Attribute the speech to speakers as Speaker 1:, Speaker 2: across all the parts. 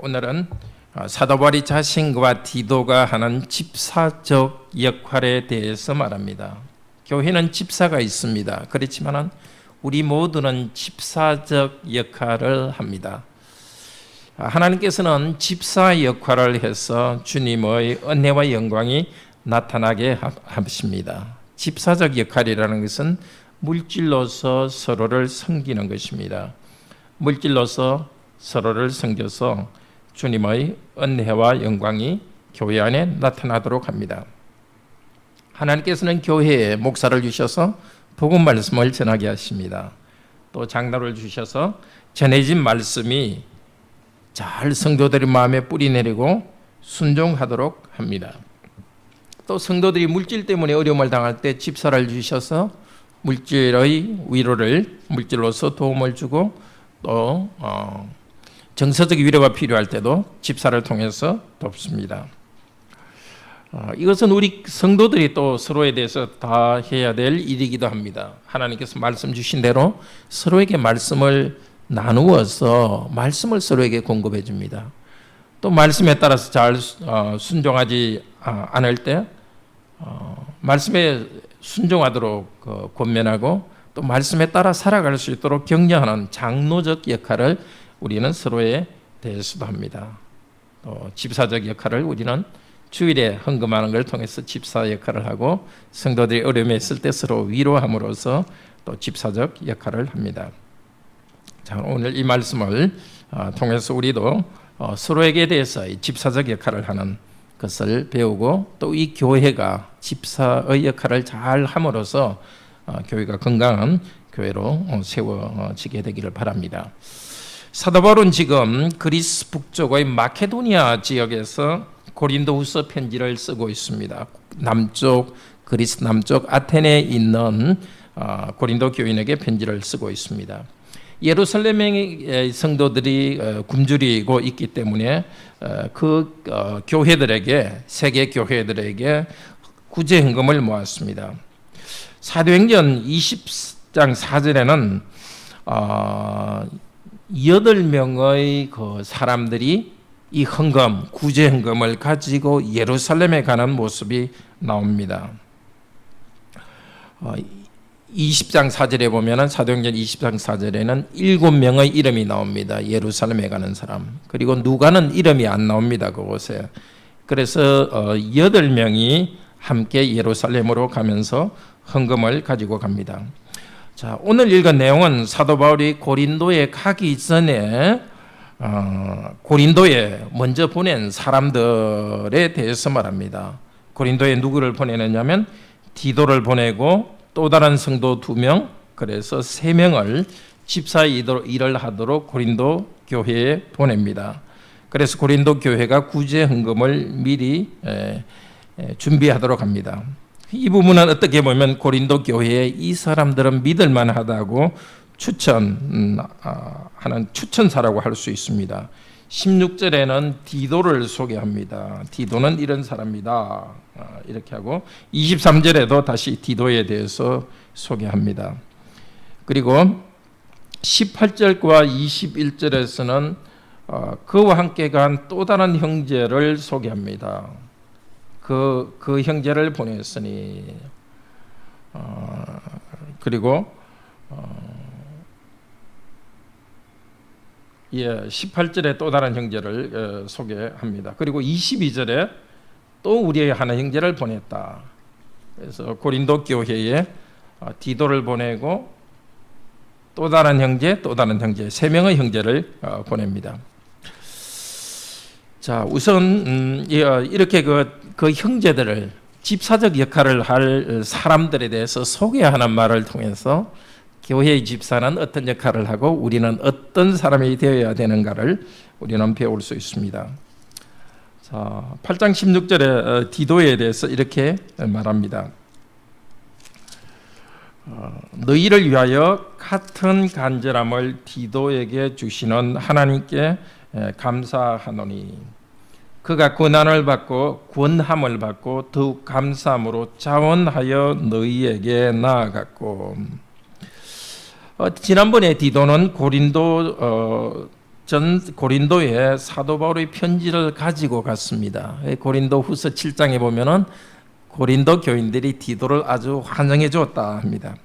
Speaker 1: 오늘은 사도 바울이 자신과 디도가 하는 집사적 역할에 대해서 말합니다. 교회는 집사가 있습니다. 그렇지만 우리 모두는 집사적 역할을 합니다. 하나님께서는 집사 역할을 해서 주님의 은혜와 영광이 나타나게 하십니다. 집사적 역할이라는 것은 물질로서 서로를 섬기는 것입니다. 물질로서 서로를 섬겨서 주님의 은혜와 영광이 교회 안에 나타나도록 합니다. 하나님께서는 교회에 목사를 주셔서 복음 말씀을 전하게 하십니다. 또 장로를 주셔서 전해진 말씀이 잘 성도들의 마음에 뿌리 내리고 순종하도록 합니다. 또 성도들이 물질 때문에 어려움을 당할 때 집사를 주셔서 물질의 위로를 물질로서 도움을 주고 또 정서적 위로가 필요할 때도 집사를 통해서 돕습니다. 이것은 우리 성도들이 또 서로에 대해서 다 해야 될 일이기도 합니다. 하나님께서 말씀 주신 대로 서로에게 말씀을 나누어서 말씀을 서로에게 공급해 줍니다. 또 말씀에 따라서 잘 순종하지 않을 때 말씀에 순종하도록 권면하고 또 말씀에 따라 살아갈 수 있도록 격려하는 장로적 역할을 우리는 서로에 대해서도 합니다. 또 집사적 역할을 우리는 주일에 헌금하는 걸 통해서 집사 역할을 하고 성도들이 어려움에 있을 때 서로 위로함으로써 또 집사적 역할을 합니다. 자, 오늘 이 말씀을 통해서 우리도 서로에게 대해서 이 집사적 역할을 하는 것을 배우고 또 이 교회가 집사의 역할을 잘 함으로써 교회가 건강한 교회로 세워지게 되기를 바랍니다. 사도 바울은 지금 그리스 북쪽의 마케도니아 지역에서 고린도후서 편지를 쓰고 있습니다. 남쪽 그리스 남쪽 아테네에 있는 고린도 교인에게 편지를 쓰고 있습니다. 예루살렘의 성도들이 굶주리고 있기 때문에 그 교회들에게 세계 교회들에게 구제 헌금을 모았습니다. 사도행전 20장 4절에는 8명의 그 사람들이 이 헌금, 구제 헌금을 가지고 예루살렘에 가는 모습이 나옵니다. 20장 4절에 보면은 사도행전 20장 4절에는 7명의 이름이 나옵니다. 예루살렘에 가는 사람. 그리고 누가는 이름이 안 나옵니다. 그곳에. 그래서 8명이 함께 예루살렘으로 가면서 헌금을 가지고 갑니다. 자, 오늘 읽은 내용은 사도 바울이 고린도에 가기 전에 고린도에 먼저 보낸 사람들에 대해서 말합니다. 고린도에 누구를 보내느냐면 디도를 보내고 또 다른 성도 2명, 그래서 3명을 집사 일을 하도록 고린도 교회에 보냅니다. 그래서 고린도 교회가 구제 헌금을 미리 준비하도록 합니다. 이 부분은 어떻게 보면 고린도 교회에 이 사람들은 믿을 만하다고 추천하는 추천사라고 할 수 있습니다. 16절에는 디도를 소개합니다. 디도는 이런 사람이다. 이렇게 하고 23절에도 다시 디도에 대해서 소개합니다. 그리고 18절과 21절에서는 그와 함께 간 또 다른 형제를 소개합니다. 그 형제를 보냈으니 그리고 18절에 또 다른 형제를 소개합니다. 그리고 22절에 또 우리의 하나 형제를 보냈다. 그래서 고린도 교회에 디도를 보내고 또 다른 형제, 3명의 형제를 보냅니다. 자, 우선 이렇게 그 형제들을 집사적 역할을 할 사람들에 대해서 소개하는 말을 통해서 교회의 집사는 어떤 역할을 하고 우리는 어떤 사람이 되어야 되는가를 우리는 배울 수 있습니다. 자, 8장 16절에 디도에 대해서 이렇게 말합니다. 너희를 위하여 같은 간절함을 디도에게 주시는 하나님께 감사하노니 그가 고난을 받고 권함을 받고 더욱 감사함으로 자원하여 너희에게 나아갔고 지난번에 디도는 고린도 전 고린도에 사도 바울의 편지를 가지고 갔습니다. 고린도 후서 7장에 보면은 고린도 교인들이 디도를 아주 환영해 주었다 합니다.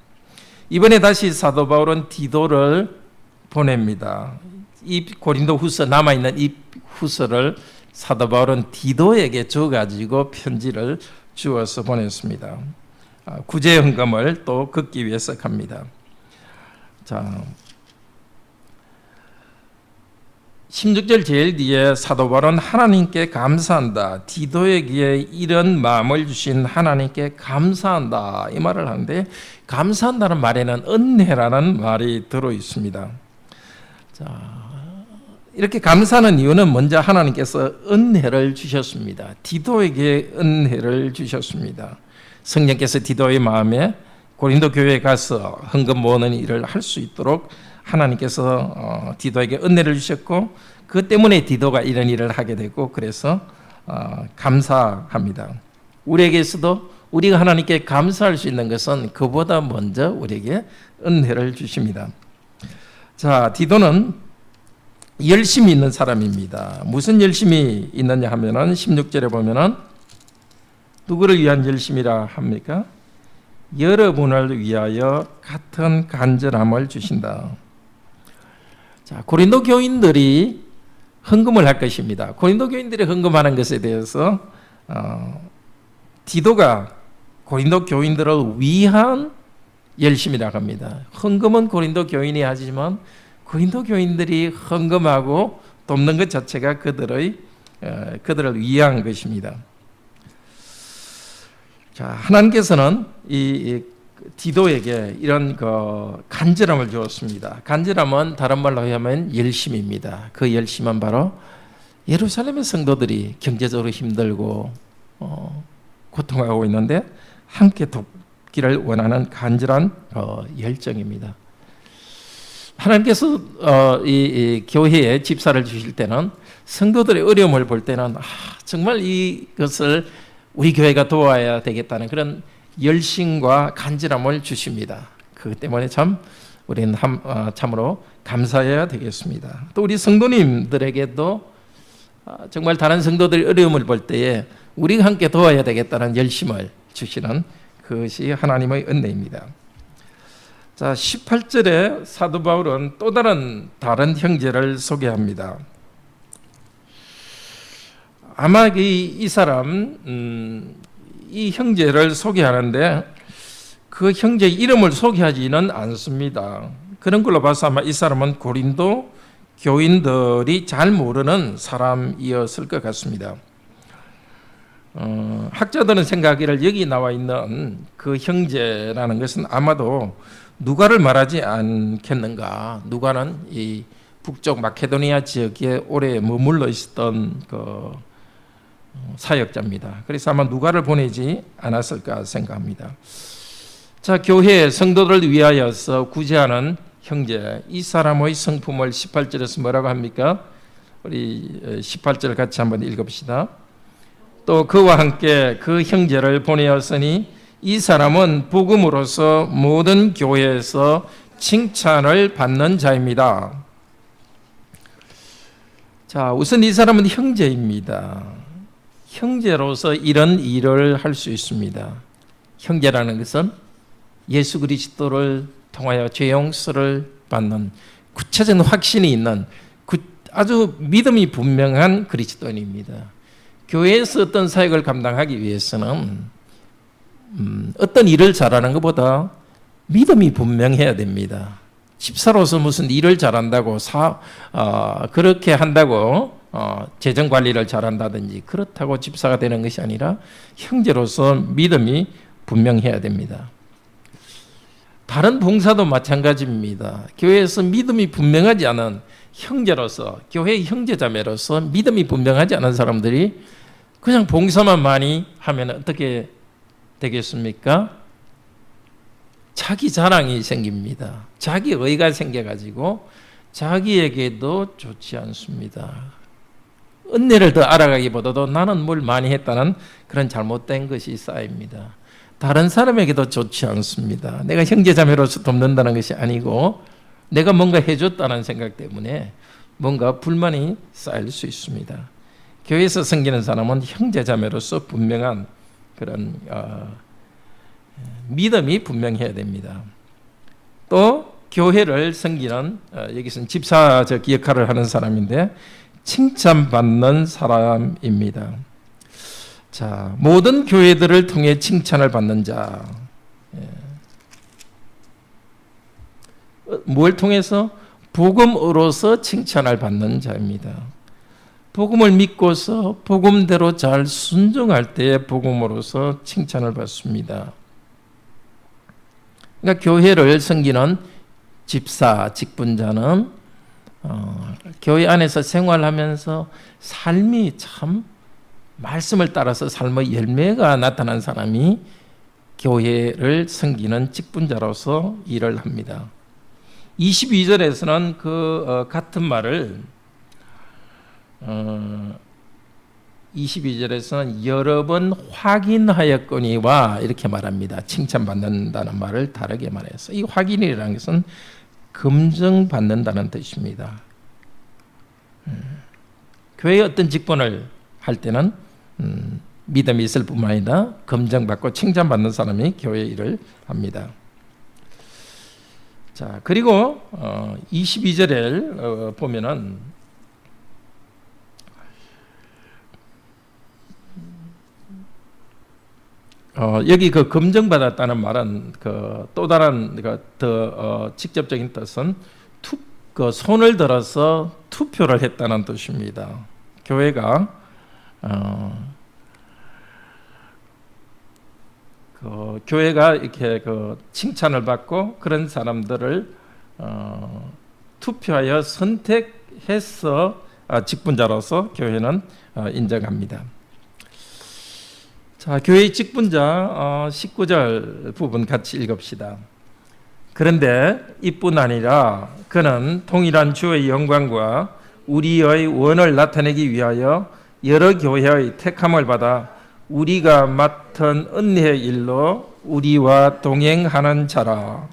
Speaker 1: 이번에 다시 사도 바울은 디도를 보냅니다. 이 고린도 후서 남아있는 이 후서를 사도 바울은 디도에게 줘가지고 편지를 주어서 보냈습니다. 구제 헌금을 또 걷기 위해서 갑니다. 자, 16절 제일 뒤에 사도 바울은 하나님께 감사한다. 디도에게 이런 마음을 주신 하나님께 감사한다. 이 말을 하는데 감사한다는 말에는 은혜라는 말이 들어 있습니다. 자, 이렇게 감사하는 이유는 먼저 하나님께서 은혜를 주셨습니다. 디도에게 은혜를 주셨습니다. 성령께서 디도의 마음에 고린도 교회에 가서 헌금 모으는 일을 할 수 있도록 하나님께서 디도에게 은혜를 주셨고 그 때문에 디도가 이런 일을 하게 되고 그래서 감사합니다. 우리에게서도 우리가 하나님께 감사할 수 있는 것은 그보다 먼저 우리에게 은혜를 주십니다. 자, 디도는 열심히 있는 사람입니다. 무슨 열심이 있느냐 하면은 16절에 보면은 누구를 위한 열심이라 합니까? 여러분을 위하여 같은 간절함을 주신다. 자, 고린도 교인들이 헌금을 할 것입니다. 고린도 교인들이 헌금하는 것에 대해서 디도가 고린도 교인들을 위한 열심이라고 합니다. 헌금은 고린도 교인이 하지만 고린도 교인들이 헌금하고 돕는 것 자체가 그들을 위한 것입니다. 자, 하나님께서는 이 디도에게 이런 간절함을 주었습니다. 간절함은 다른 말로 하면 열심입니다. 그 열심은 바로 예루살렘의 성도들이 경제적으로 힘들고 고통하고 있는데 함께 돕기를 원하는 간절한 열정입니다. 하나님께서 이 교회에 집사를 주실 때는 성도들의 어려움을 볼 때는 정말 이것을 우리 교회가 도와야 되겠다는 그런 열심과 간절함을 주십니다. 그것 때문에 참 우리는 참으로 감사해야 되겠습니다. 또 우리 성도님들에게도 정말 다른 성도들의 어려움을 볼 때에 우리가 함께 도와야 되겠다는 열심을 주시는 그것이 하나님의 은혜입니다. 자, 18절에 사도 바울은 또 다른 형제를 소개합니다. 아마 이 사람 이 형제를 소개하는데 그 형제 이름을 소개하지는 않습니다. 그런 걸로 봐서 아마 이 사람은 고린도 교인들이 잘 모르는 사람이었을 것 같습니다. 학자들은 생각하기를 여기 나와 있는 그 형제라는 것은 아마도 누가를 말하지 않겠는가. 누가는 이 북쪽 마케도니아 지역에 오래 머물러 있었던 사역자입니다. 그래서 아마 누가를 보내지 않았을까 생각합니다. 자, 교회 성도들을 위하여서 구제하는 형제, 이 사람의 성품을 18절에서 뭐라고 합니까? 우리 18절 같이 한번 읽어봅시다. 또 그와 함께 그 형제를 보내었으니 이 사람은 복음으로서 모든 교회에서 칭찬을 받는 자입니다. 자, 우선 이 사람은 형제입니다. 형제로서 이런 일을 할 수 있습니다. 형제라는 것은 예수 그리스도를 통하여 죄 용서를 받는 구체적인 확신이 있는 아주 믿음이 분명한 그리스도인입니다. 교회에서 어떤 사역을 감당하기 위해서는 어떤 일을 잘하는 것보다 믿음이 분명해야 됩니다. 집사로서 무슨 일을 잘한다고 그렇게 한다고 재정 관리를 잘한다든지 그렇다고 집사가 되는 것이 아니라 형제로서 믿음이 분명해야 됩니다. 다른 봉사도 마찬가지입니다. 교회에서 믿음이 분명하지 않은 형제로서, 교회의 형제자매로서 믿음이 분명하지 않은 사람들이 그냥 봉사만 많이 하면 어떻게 되겠습니까? 자기 자랑이 생깁니다. 자기 의가 생겨가지고 자기에게도 좋지 않습니다. 은혜를 더 알아가기보다도 나는 뭘 많이 했다는 그런 잘못된 것이 쌓입니다. 다른 사람에게도 좋지 않습니다. 내가 형제자매로서 돕는다는 것이 아니고 내가 뭔가 해줬다는 생각 때문에 뭔가 불만이 쌓일 수 있습니다. 교회에서 섬기는 사람은 형제자매로서 분명한 그런 믿음이 분명해야 됩니다. 또 교회를 섬기는 여기서는 집사적 역할을 하는 사람인데 칭찬받는 사람입니다. 자, 모든 교회들을 통해 칭찬을 받는 자. 뭘 통해서? 복음으로서 칭찬을 받는 자입니다. 복음을 믿고서 복음대로 잘 순종할 때에 복음으로서 칭찬을 받습니다. 그러니까 교회를 섬기는 집사, 직분자는 교회 안에서 생활하면서 삶이 참 말씀을 따라서 삶의 열매가 나타난 사람이 교회를 섬기는 직분자로서 일을 합니다. 22절에서는 그 같은 말을 22절에서는 여러 번 확인하였거니와 이렇게 말합니다. 칭찬받는다는 말을 다르게 말해서 이 확인이라는 것은 검증받는다는 뜻입니다. 교회에 어떤 직분을 할 때는 믿음이 있을 뿐만 아니라 검증받고 칭찬받는 사람이 교회 일을 합니다. 자, 그리고 22절에 보면은 여기 그 검증받았다는 말은 그 또 다른 더 직접적인 뜻은 그 손을 들어서 투표를 했다는 뜻입니다. 교회가 교회가 이렇게 그 칭찬을 받고 그런 사람들을 투표하여 선택해서 직분자로서 교회는 인정합니다. 자, 교회의 직분자 19절 부분 같이 읽읍시다. 그런데 이뿐 아니라 그는 동일한 주의 영광과 우리의 원을 나타내기 위하여 여러 교회의 택함을 받아 우리가 맡은 은혜의 일로 우리와 동행하는 자라.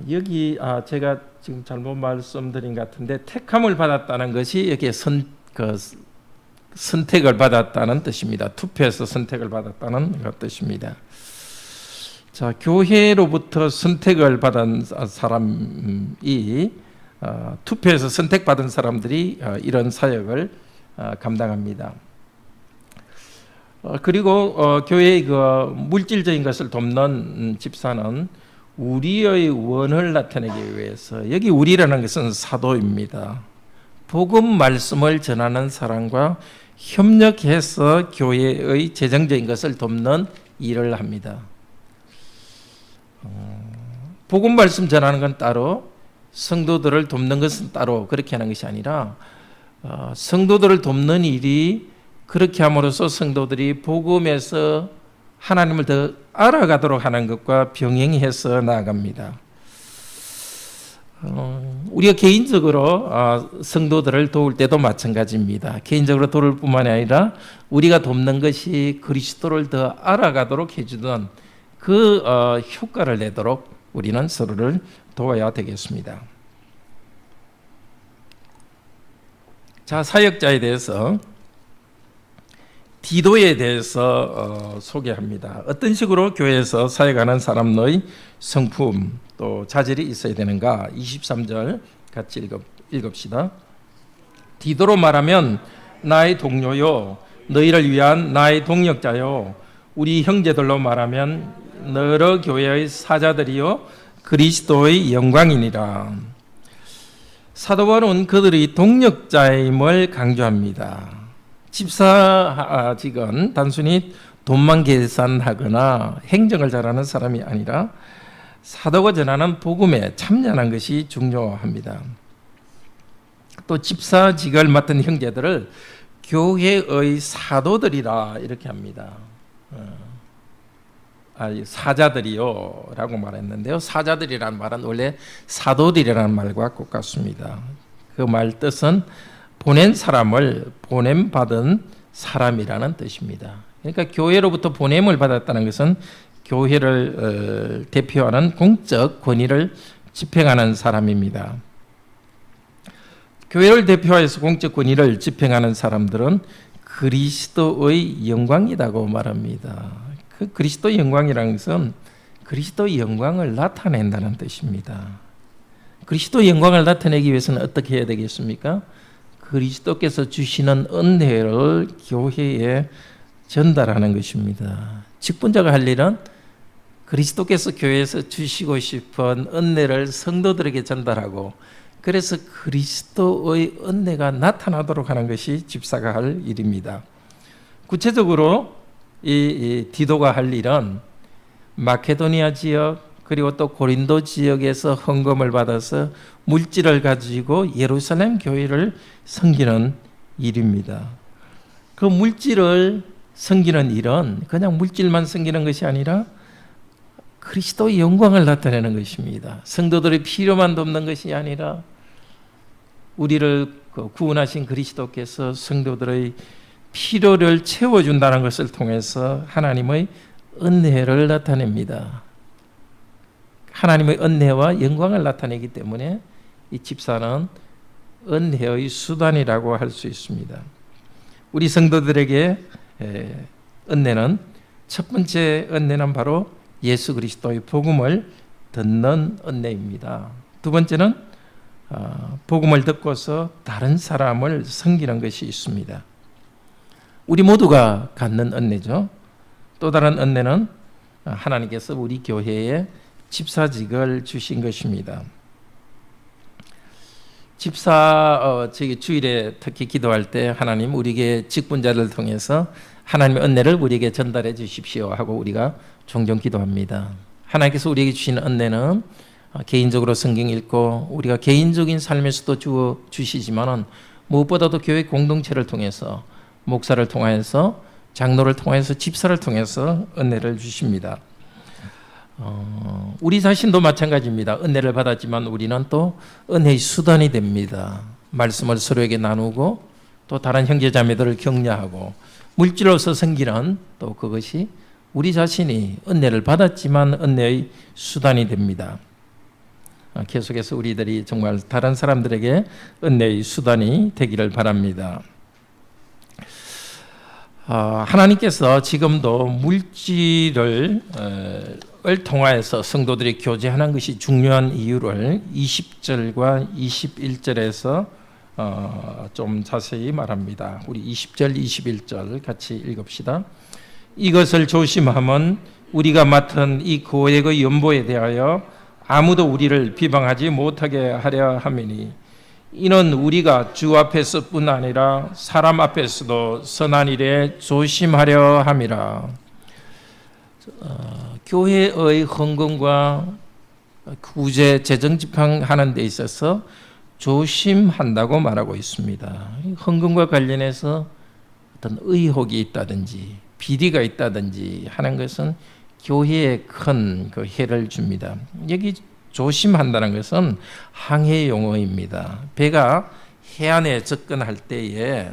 Speaker 1: 여기 제가 지금 잘못 말씀드린 것 같은데 택함을 받았다는 것이 여기에 선택을 받았다는 뜻입니다. 투표해서 선택을 받았다는 뜻입니다. 자, 교회로부터 선택을 받은 사람이 투표해서 선택받은 사람들이 이런 사역을 감당합니다. 그리고 교회의 그 물질적인 것을 돕는 집사는 우리의 원을 나타내기 위해서, 여기 우리라는 것은 사도입니다. 복음 말씀을 전하는 사람과 협력해서 교회의 재정적인 것을 돕는 일을 합니다. 복음 말씀 전하는 건 따로, 성도들을 돕는 것은 따로 그렇게 하는 것이 아니라 성도들을 돕는 일이 그렇게 함으로써 성도들이 복음에서 하나님을 더 알아가도록 하는 것과 병행해서 나아갑니다. 우리가 개인적으로 성도들을 도울 때도 마찬가지입니다. 개인적으로 도울 뿐만 아니라 우리가 돕는 것이 그리스도를 더 알아가도록 해주던 그 효과를 내도록 우리는 서로를 도와야 되겠습니다. 자, 사역자에 대해서 디도에 대해서 소개합니다. 어떤 식으로 교회에서 사역하는 사람의 성품 또 자질이 있어야 되는가? 23절 같이 읽읍시다. 디도로 말하면 나의 동료요, 너희를 위한 나의 동역자요, 우리 형제들로 말하면 여러 교회의 사자들이요 그리스도의 영광이니라. 사도 바울은 그들의 동역자임을 강조합니다. 집사직은 단순히 돈만 계산하거나 행정을 잘하는 사람이 아니라 사도가 전하는 복음에 참여하는 것이 중요합니다. 또 집사직을 맡은 형제들을 교회의 사도들이라 이렇게 합니다. 사자들이요 라고 말했는데요, 사자들이라는 말은 원래 사도들이라는 말과 똑같습니다. 그 말 뜻은 보낸 사람을 보냄받은 사람이라는 뜻입니다. 그러니까 교회로부터 보냄을 받았다는 것은 교회를 대표하는 공적 권위를 집행하는 사람입니다. 교회를 대표해서 공적 권위를 집행하는 사람들은 그리스도의 영광이라고 말합니다. 그 그리스도의 영광이라는 것은 그리스도의 영광을 나타낸다는 뜻입니다. 그리스도의 영광을 나타내기 위해서는 어떻게 해야 되겠습니까? 그리스도께서 주시는 은혜를 교회에 전달하는 것입니다. 직분자가 할 일은 그리스도께서 교회에서 주시고 싶은 은혜를 성도들에게 전달하고, 그래서 그리스도의 은혜가 나타나도록 하는 것이 집사가 할 일입니다. 구체적으로 이 디도가 할 일은 마케도니아 지역 그리고 또 고린도 지역에서 헌금을 받아서 물질을 가지고 예루살렘 교회를 섬기는 일입니다. 그 물질을 섬기는 일은 그냥 물질만 섬기는 것이 아니라 그리스도의 영광을 나타내는 것입니다. 성도들의 필요만 돕는 것이 아니라 우리를 구원하신 그리스도께서 성도들의 필요를 채워준다는 것을 통해서 하나님의 은혜를 나타냅니다. 하나님의 은혜와 영광을 나타내기 때문에 이 집사는 은혜의 수단이라고 할 수 있습니다. 우리 성도들에게 은혜는, 첫 번째 은혜는 바로 예수 그리스도의 복음을 듣는 은혜입니다. 두 번째는 복음을 듣고서 다른 사람을 섬기는 것이 있습니다. 우리 모두가 갖는 은혜죠. 또 다른 은혜는 하나님께서 우리 교회에 집사직을 주신 것입니다. 집사 주일에 특히 기도할 때 하나님 우리에게 직분자를 통해서 하나님의 은혜를 우리에게 전달해 주십시오 하고 우리가 종종 기도합니다. 하나님께서 우리에게 주신 은혜는 개인적으로 성경 읽고 우리가 개인적인 삶에서도 주시지만은 무엇보다도 교회 공동체를 통해서, 목사를 통해서, 장로를 통해서, 집사를 통해서 은혜를 주십니다. 우리 자신도 마찬가지입니다. 은혜를 받았지만 우리는 또 은혜의 수단이 됩니다. 말씀을 서로에게 나누고 또 다른 형제자매들을 격려하고 물질로서 섬기는, 또 그것이 우리 자신이 은혜를 받았지만 은혜의 수단이 됩니다. 계속해서 우리들이 정말 다른 사람들에게 은혜의 수단이 되기를 바랍니다. 하나님께서 지금도 물질을 통하여서 성도들이 교제하는 것이 중요한 이유를 20절과 21절에서 좀 자세히 말합니다. 우리 20절, 21절 같이 읽읍시다. 이것을 조심하면 우리가 맡은 이 고액의 연보에 대하여 아무도 우리를 비방하지 못하게 하려 함이니, 이는 우리가 주 앞에서뿐 아니라 사람 앞에서도 선한 일에 조심하려 함이라. 교회의 헌금과 구제, 재정 집행하는 데 있어서 조심한다고 말하고 있습니다. 헌금과 관련해서 어떤 의혹이 있다든지 비리가 있다든지 하는 것은 교회에 큰 그 해를 줍니다. 여기 조심한다는 것은 항해 용어입니다. 배가 해안에 접근할 때에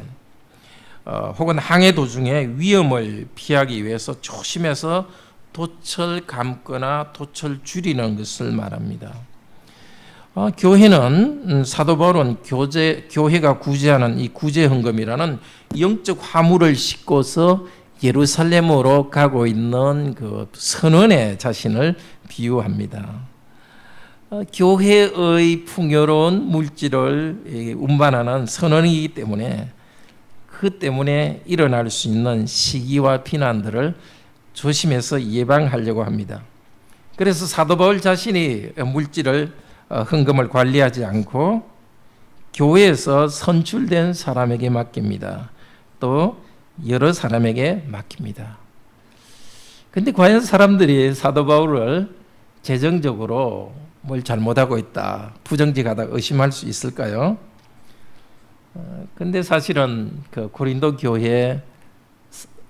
Speaker 1: 혹은 항해 도중에 위험을 피하기 위해서 조심해서 돛을 감거나 돛을 줄이는 것을 말합니다. 교회는, 사도 바울은 교회가 구제하는 이 구제 헌금이라는 영적 화물을 싣고서 예루살렘으로 가고 있는 그 선원의 자신을 비유합니다. 교회의 풍요로운 물질을 운반하는 선원이기 때문에 그 때문에 일어날 수 있는 시기와 비난들을 조심해서 예방하려고 합니다. 그래서 사도 바울 자신이 물질을 헌금을 관리하지 않고 교회에서 선출된 사람에게 맡깁니다. 또 여러 사람에게 맡깁니다. 그런데 과연 사람들이 사도 바울을 재정적으로 뭘 잘못하고 있다, 부정직하다 의심할 수 있을까요? 근데 사실은 그 고린도 교회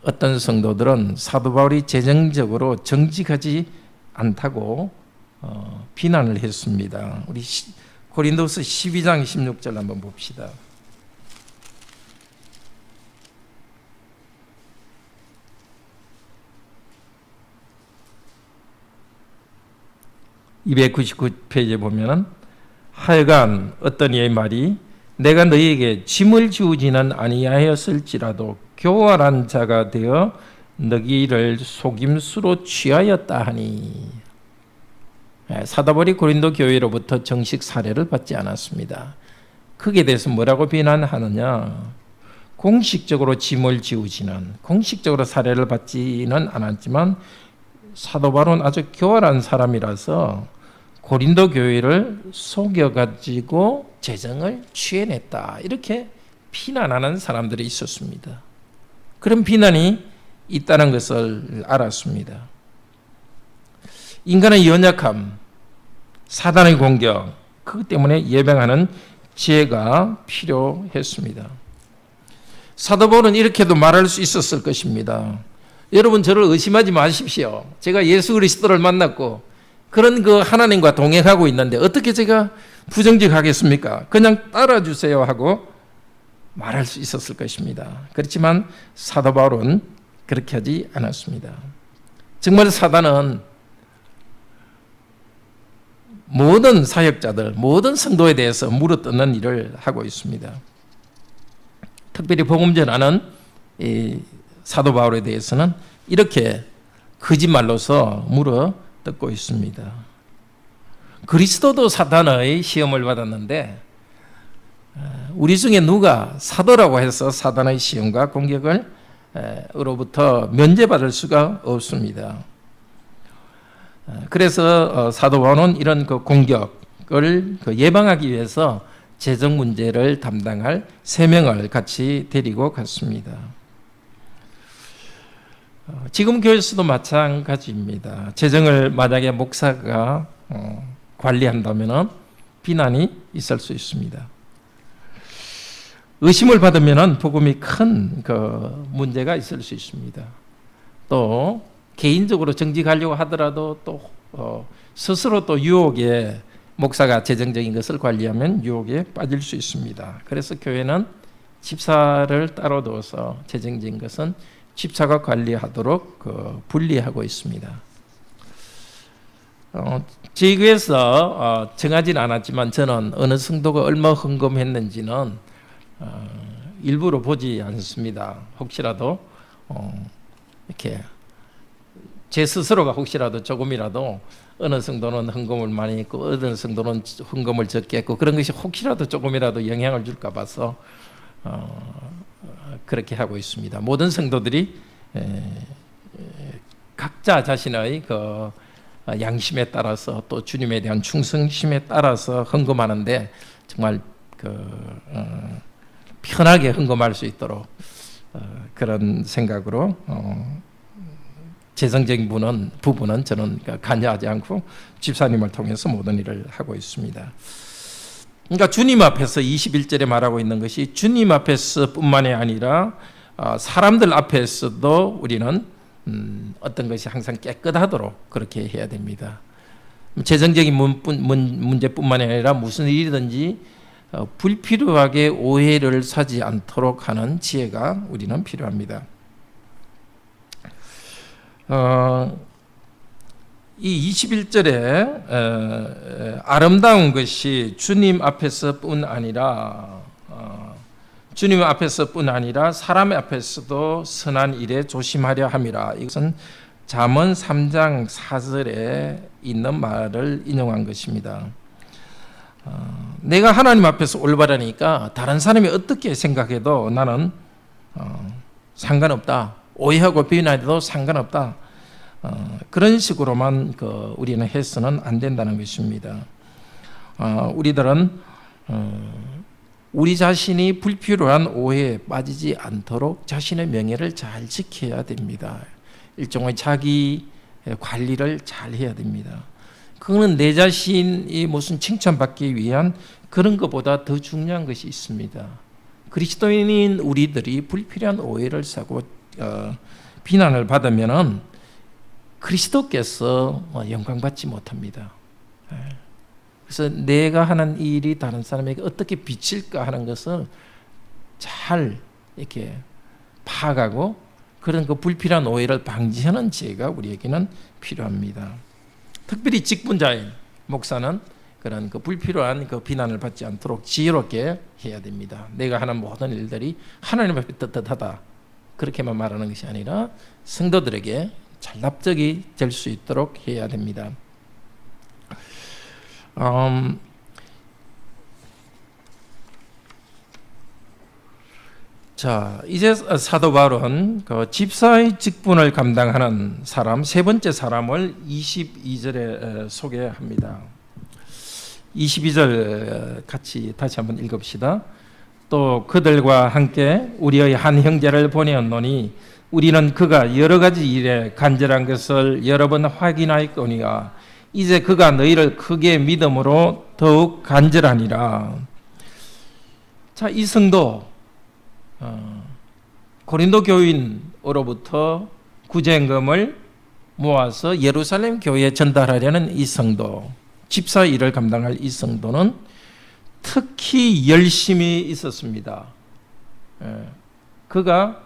Speaker 1: 어떤 성도들은 사도 바울이 재정적으로 정직하지 않다고 비난을 했습니다. 우리 고린도서 12장 16절 한번 봅시다. 299페이지에 보면은 하여간 어떤 이의 말이 내가 너희에게 짐을 지우지는 아니하였을지라도 교활한 자가 되어 너희를 속임수로 취하였다 하니. 사도 바울이 고린도 교회로부터 정식 사례를 받지 않았습니다. 거기에 대해서 뭐라고 비난하느냐? 공식적으로 짐을 지우지는, 공식적으로 사례를 받지는 않았지만 사도 바울은 아주 교활한 사람이라서 고린도 교회를 속여가지고 재정을 취해냈다, 이렇게 비난하는 사람들이 있었습니다. 그런 비난이 있다는 것을 알았습니다. 인간의 연약함, 사단의 공격, 그것 때문에 예방하는 지혜가 필요했습니다. 사도 바울은 이렇게도 말할 수 있었을 것입니다. 여러분, 저를 의심하지 마십시오. 제가 예수 그리스도를 만났고 그런 그 하나님과 동행하고 있는데 어떻게 제가 부정직하겠습니까? 그냥 따라주세요 하고 말할 수 있었을 것입니다. 그렇지만 사도 바울은 그렇게 하지 않았습니다. 정말 사단은 모든 사역자들, 모든 성도에 대해서 물어뜯는 일을 하고 있습니다. 특별히 복음 전하는 이 사도 바울에 대해서는 이렇게 거짓말로서 물어뜯고 있습니다. 그리스도도 사단의 시험을 받았는데 우리 중에 누가 사도라고 해서 사단의 시험과 공격을 으로부터 면제받을 수가 없습니다. 그래서 사도 바울은 이런 그 공격을 예방하기 위해서 재정 문제를 담당할 3명을 같이 데리고 갔습니다. 지금 교회에서도 마찬가지입니다. 재정을 만약에 목사가 관리한다면 비난이 있을 수 있습니다. 의심을 받으면 복음이 큰 그 문제가 있을 수 있습니다. 또 개인적으로 정직하려고 하더라도 또 스스로 또 유혹에, 목사가 재정적인 것을 관리하면 유혹에 빠질 수 있습니다. 그래서 교회는 집사를 따로 둬서 재정적인 것은 집사가 관리하도록 분리하고 있습니다. 저희 교회에서 정하지는 않았지만 저는 어느 성도가 얼마 헌금했는지는 일부러 보지 않습니다. 혹시라도 이렇게 제 스스로가 혹시라도 조금이라도 어느 성도는 헌금을 많이 했고 어느 성도는 헌금을 적게 했고 그런 것이 혹시라도 조금이라도 영향을 줄까 봐서 그렇게 하고 있습니다. 모든 성도들이 각자 자신의 그 양심에 따라서 또 주님에 대한 충성심에 따라서 헌금하는데 정말 편하게 헌금할 수 있도록 그런 생각으로 재정적인 부분은 저는 관여하지 않고 집사님을 통해서 모든 일을 하고 있습니다. 그러니까 주님 앞에서 21절에 말하고 있는 것이 주님 앞에서 뿐만이 아니라 사람들 앞에서도 우리는 어떤 것이 항상 깨끗하도록 그렇게 해야 됩니다. 재정적인 문제뿐만 아니라 무슨 일이든지 불필요하게 오해를 사지 않도록 하는 지혜가 우리는 필요합니다. 이 21절에 아름다운 것이 주님 앞에서뿐 아니라 사람 앞에서도 선한 일에 조심하려 함이라. 이것은 잠언 3장 4절에 있는 말을 인용한 것입니다. 내가 하나님 앞에서 올바르니까 다른 사람이 어떻게 생각해도 나는 상관없다. 오해하고 비난해도 상관없다. 그런 식으로만 우리는 해서는 안 된다는 것입니다. 우리들은 우리 자신이 불필요한 오해에 빠지지 않도록 자신의 명예를 잘 지켜야 됩니다. 일종의 자기 관리를 잘 해야 됩니다. 그거는 내 자신이 무슨 칭찬받기 위한 그런 것보다 더 중요한 것이 있습니다. 그리스도인인 우리들이 불필요한 오해를 사고 비난을 받으면은 그리스도께서 영광받지 못합니다. 그래서 내가 하는 일이 다른 사람에게 어떻게 비칠까 하는 것을 잘 이렇게 파악하고 그런 그 불필요한 오해를 방지하는 지혜가 우리에게는 필요합니다. 특별히 직분자인, 목사는 그런 그 불필요한 그 비난을 받지 않도록 지혜롭게 해야 됩니다. 내가 하는 모든 일들이 하나님 앞에 떳떳하다 그렇게만 말하는 것이 아니라 성도들에게 잘 납득이 될 수 있도록 해야 됩니다. 자, 이제 사도 바울은 그 집사의 직분을 감당하는 사람, 세 번째 사람을 22절에 소개합니다. 22절 같이 다시 한번 읽읍시다. 또 그들과 함께 우리의 한 형제를 보내었노니 우리는 그가 여러 가지 일에 간절한 것을 여러 번 확인하였거니와 이제 그가 너희를 크게 믿음으로 더욱 간절하니라. 자, 이 성도 고린도 교인으로부터 구제금을 모아서 예루살렘 교회에 전달하려는 이 성도, 집사 일을 감당할 이 성도는 특히 열심히 있었습니다. 그가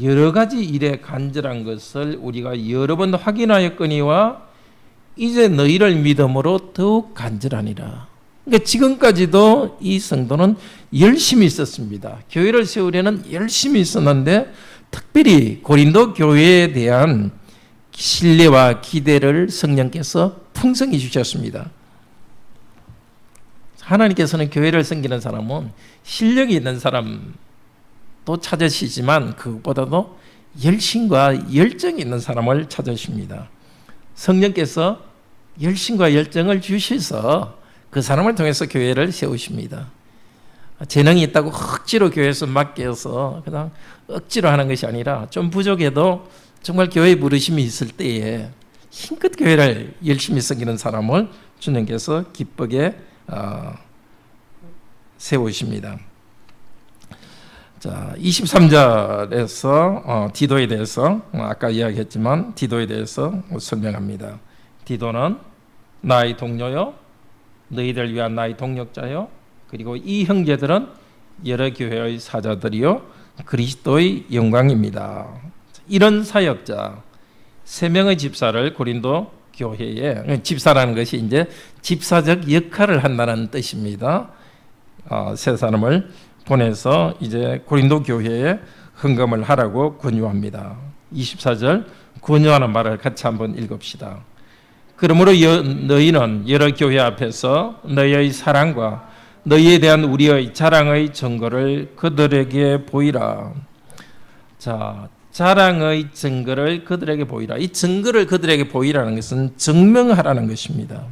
Speaker 1: 여러 가지 일에 간절한 것을 우리가 여러 번 확인하였거니와 이제 너희를 믿음으로 더욱 간절하니라. 그러니까 지금까지도 이 성도는 열심히 있었습니다. 교회를 세우려는 열심히 있었는데 특별히 고린도 교회에 대한 신뢰와 기대를 성령께서 풍성히 주셨습니다. 하나님께서는 교회를 섬기는 사람은 실력이 있는 사람도 찾으시지만 그것보다도 열심과 열정이 있는 사람을 찾으십니다. 성령께서 열심과 열정을 주셔서 그 사람을 통해서 교회를 세우십니다. 재능이 있다고 억지로 교회에서 맡겨서 그냥 억지로 하는 것이 아니라 좀 부족해도 정말 교회에 부르심이 있을 때에 힘껏 교회를 열심히 섬기는 사람을 주님께서 기쁘게 세우십니다. 자, 23절에서 디도에 대해서 아까 이야기했지만 디도에 대해서 설명합니다. 디도는 나의 동료요, 너희들 위한 나의 동력자요, 그리고 이 형제들은 여러 교회의 사자들이요 그리스도의 영광입니다. 이런 사역자 3명의 집사를 고린도 교회에, 집사라는 것이 이제 집사적 역할을 한다는 뜻입니다. 세 사람을 보내서 이제 고린도 교회에 헌금을 하라고 권유합니다. 24절 권유하는 말을 같이 한번 읽읍시다. 그러므로 너희는 여러 교회 앞에서 너희의 사랑과 너희에 대한 우리의 자랑의 증거를 그들에게 보이라. 자, 자랑의 증거를 그들에게 보이라. 이 증거를 그들에게 보이라는 것은 증명하라는 것입니다.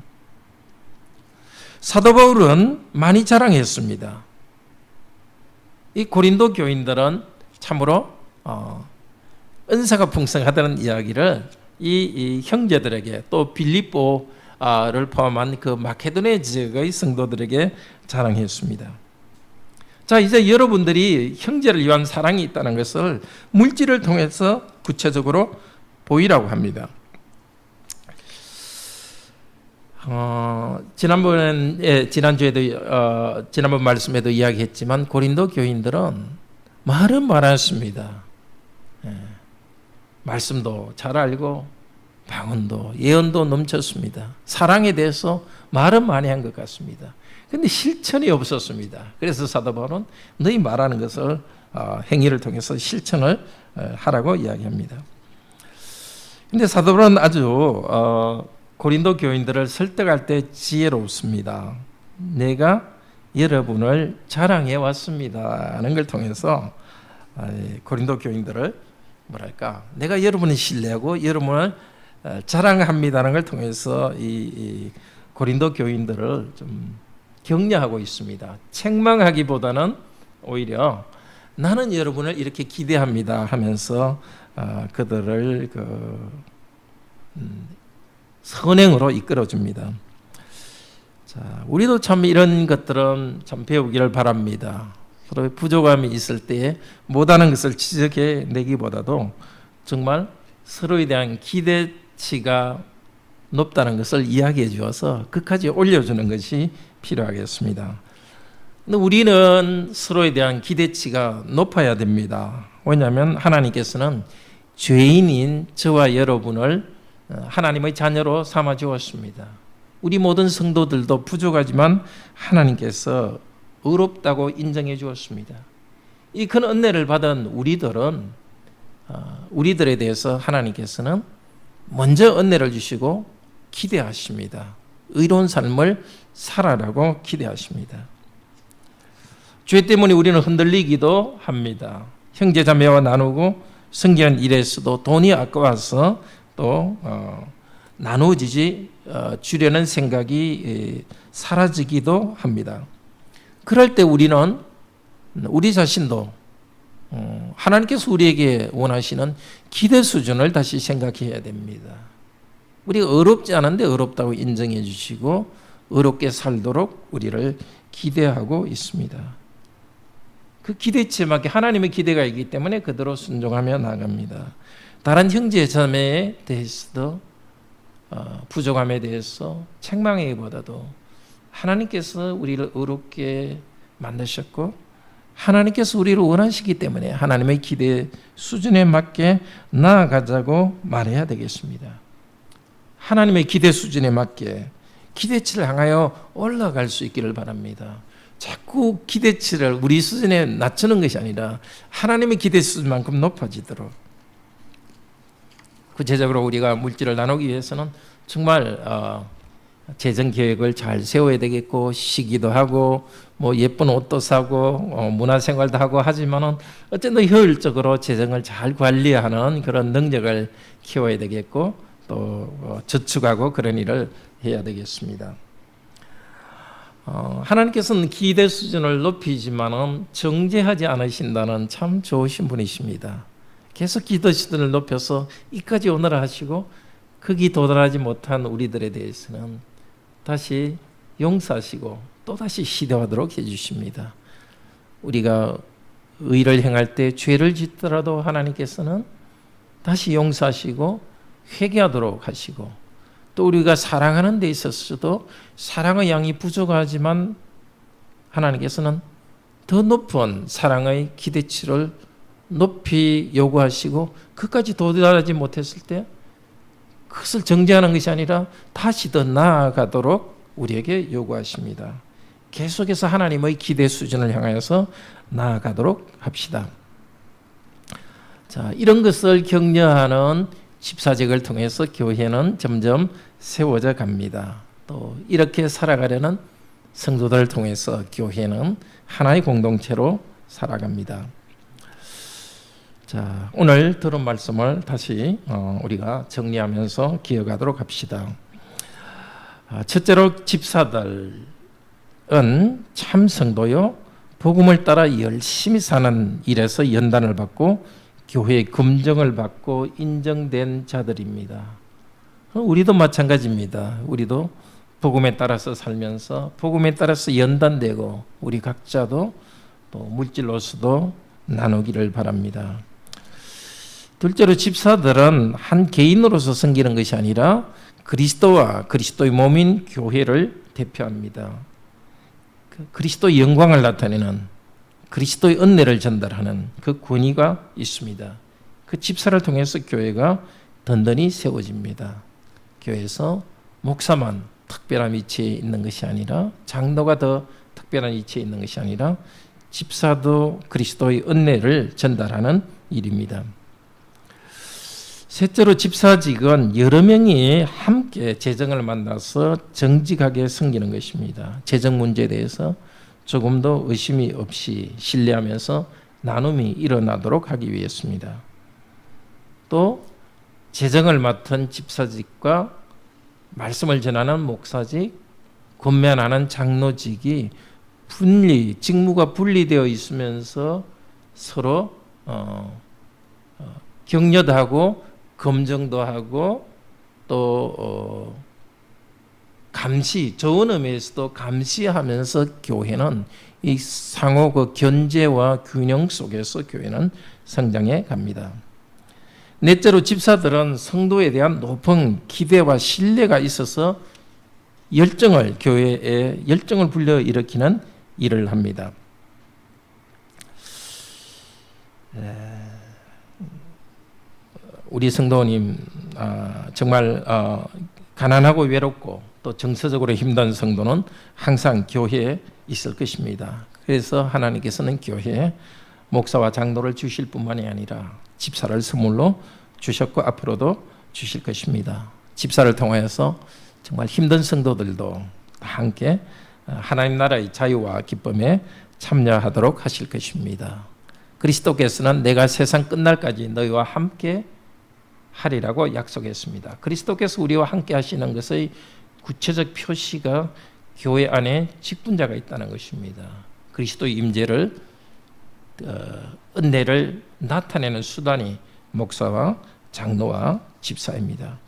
Speaker 1: 사도 바울은 많이 자랑했습니다. 이 고린도 교인들은 참으로 은사가 풍성하다는 이야기를 이 형제들에게 또 빌립보를 포함한 그 마케도니아 지역의 성도들에게 자랑했습니다. 자, 이제 여러분들이 형제를 위한 사랑이 있다는 것을 물질을 통해서 구체적으로 보이라고 합니다. 지난주에도 지난번 말씀에도 이야기했지만 고린도 교인들은 말은 많았습니다. 말씀도 잘 알고 방언도 예언도 넘쳤습니다. 사랑에 대해서 말은 많이 한 것 같습니다. 그런데 실천이 없었습니다. 그래서 사도 바울은 너희 말하는 것을 행위를 통해서 실천을 하라고 이야기합니다. 그런데 사도 바울은 아주 고린도 교인들을 설득할 때 지혜롭습니다. 내가 여러분을 자랑해 왔습니다 하는 걸 통해서 고린도 교인들을 내가 여러분을 신뢰하고 여러분을 자랑합니다라는 걸 통해서 이 고린도 교인들을 좀 격려하고 있습니다. 책망하기보다는 오히려 나는 여러분을 이렇게 기대합니다 하면서 그들을 선행으로 이끌어줍니다. 자, 우리도 참 이런 것들은 참 배우기를 바랍니다. 서로 부족함이 있을 때에 못하는 것을 지적해 내기보다도 정말 서로에 대한 기대치가 높다는 것을 이야기해 주어서 끝까지 올려주는 것이 필요하겠습니다. 근데 우리는 서로에 대한 기대치가 높아야 됩니다. 왜냐하면 하나님께서는 죄인인 저와 여러분을 하나님의 자녀로 삼아 주었습니다. 우리 모든 성도들도 부족하지만 하나님께서 의롭다고 인정해 주었습니다. 이 큰 은혜를 받은 우리들에 대해서 하나님께서는 먼저 은혜를 주시고 기대하십니다. 의로운 삶을 살아라고 기대하십니다. 죄 때문에 우리는 흔들리기도 합니다. 형제자매와 나누고 성기한 일에서도 돈이 아까워서 또 나누어지지 주려는 생각이 사라지기도 합니다. 그럴 때 우리는 우리 자신도 하나님께서 우리에게 원하시는 기대 수준을 다시 생각해야 됩니다. 우리가 어렵지 않은데 어렵다고 인정해 주시고 어렵게 살도록 우리를 기대하고 있습니다. 그 기대치에 맞게 하나님의 기대가 있기 때문에 그대로 순종하며 나갑니다. 다른 형제 자매에 대해서도 부족함에 대해서 책망하기보다도 하나님께서 우리를 어렵게 만드셨고 하나님께서 우리를 원하시기 때문에 하나님의 기대 수준에 맞게 나아가자고 말해야 되겠습니다. 하나님의 기대 수준에 맞게 기대치를 향하여 올라갈 수 있기를 바랍니다. 자꾸 기대치를 우리 수준에 낮추는 것이 아니라 하나님의 기대 수준만큼 높아지도록, 구체적으로 우리가 물질을 나누기 위해서는 정말 재정 계획을 잘 세워야 되겠고, 시기도 하고 뭐 예쁜 옷도 사고 문화생활도 하고 하지만은 어쨌든 효율적으로 재정을 잘 관리하는 그런 능력을 키워야 되겠고, 또 저축하고 그런 일을 해야 되겠습니다. 하나님께서는 기대 수준을 높이지만은 정죄하지 않으신다는 참 좋으신 분이십니다. 계속 기대 수준을 높여서 이까지 오너라 하시고 거기 도달하지 못한 우리들에 대해서는 다시 용서하시고 또다시 시도하도록 해주십니다. 우리가 의를 행할 때 죄를 짓더라도 하나님께서는 다시 용서하시고 회개하도록 하시고, 또 우리가 사랑하는 데 있어서도 사랑의 양이 부족하지만 하나님께서는 더 높은 사랑의 기대치를 높이 요구하시고 그까지 도달하지 못했을 때 그것을 정죄하는 것이 아니라 다시 더 나아가도록 우리에게 요구하십니다. 계속해서 하나님의 기대 수준을 향하여서 나아가도록 합시다. 자, 이런 것을 격려하는 집사직을 통해서 교회는 점점 세워져 갑니다. 또 이렇게 살아가려는 성도들을 통해서 교회는 하나의 공동체로 살아갑니다. 자, 오늘 들은 말씀을 다시 우리가 정리하면서 기억하도록 합시다. 첫째로, 집사들은 참 성도요, 복음을 따라 열심히 사는 일에서 연단을 받고 교회의 검증을 받고 인정된 자들입니다. 우리도 마찬가지입니다. 우리도 복음에 따라서 살면서 복음에 따라서 연단되고 우리 각자도 또 물질로서도 나누기를 바랍니다. 둘째로, 집사들은 한 개인으로서 섬기는 것이 아니라 그리스도와 그리스도의 몸인 교회를 대표합니다. 그리스도의 영광을 나타내는, 그리스도의 은혜를 전달하는 그 권위가 있습니다. 그 집사를 통해서 교회가 든든히 세워집니다. 교회에서 목사만 특별한 위치에 있는 것이 아니라, 장로가 더 특별한 위치에 있는 것이 아니라 집사도 그리스도의 은혜를 전달하는 일입니다. 셋째로, 집사직은 여러 명이 함께 재정을 만나서 정직하게 섬기는 것입니다. 재정 문제에 대해서 조금도 의심이 없이 신뢰하면서 나눔이 일어나도록 하기 위해서입니다. 또 재정을 맡은 집사직과 말씀을 전하는 목사직, 권면하는 장로직이 직무가 분리되어 있으면서 서로 격려도 하고 검증도 하고 또 감시, 좋은 의미에서도 감시하면서 교회는 이 상호 그 견제와 균형 속에서 교회는 성장해 갑니다. 넷째로, 집사들은 성도에 대한 높은 기대와 신뢰가 있어서 교회에 열정을 불러일으키는 일을 합니다. 우리 성도님 정말 가난하고 외롭고 또 정서적으로 힘든 성도는 항상 교회에 있을 것입니다. 그래서 하나님께서는 교회에 목사와 장로를 주실 뿐만이 아니라 집사를 선물로 주셨고 앞으로도 주실 것입니다. 집사를 통하여서 정말 힘든 성도들도 함께 하나님 나라의 자유와 기쁨에 참여하도록 하실 것입니다. 그리스도께서는 내가 세상 끝날까지 너희와 함께 하리라고 약속했습니다. 그리스도께서 우리와 함께 하시는 것의 구체적 표시가 교회 안에 직분자가 있다는 것입니다. 그리스도의 임재를 은혜를 나타내는 수단이 목사와 장로와 집사입니다.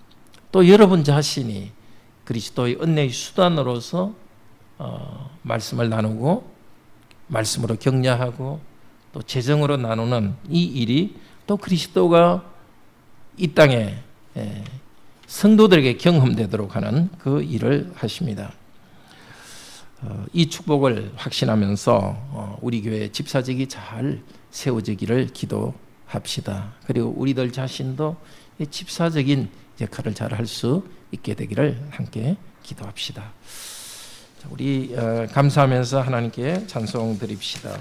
Speaker 1: 또 여러분 자신이 그리스도의 은혜의 수단으로서 말씀을 나누고 말씀으로 격려하고 또 재정으로 나누는 이 일이 또 그리스도가 이 땅에 성도들에게 경험되도록 하는 그 일을 하십니다. 이 축복을 확신하면서 우리 교회 집사직이 잘 세워지기를 기도합시다. 그리고 우리들 자신도 집사적인 역할을 잘 할 수 있게 되기를 함께 기도합시다. 우리 감사하면서 하나님께 찬송 드립시다.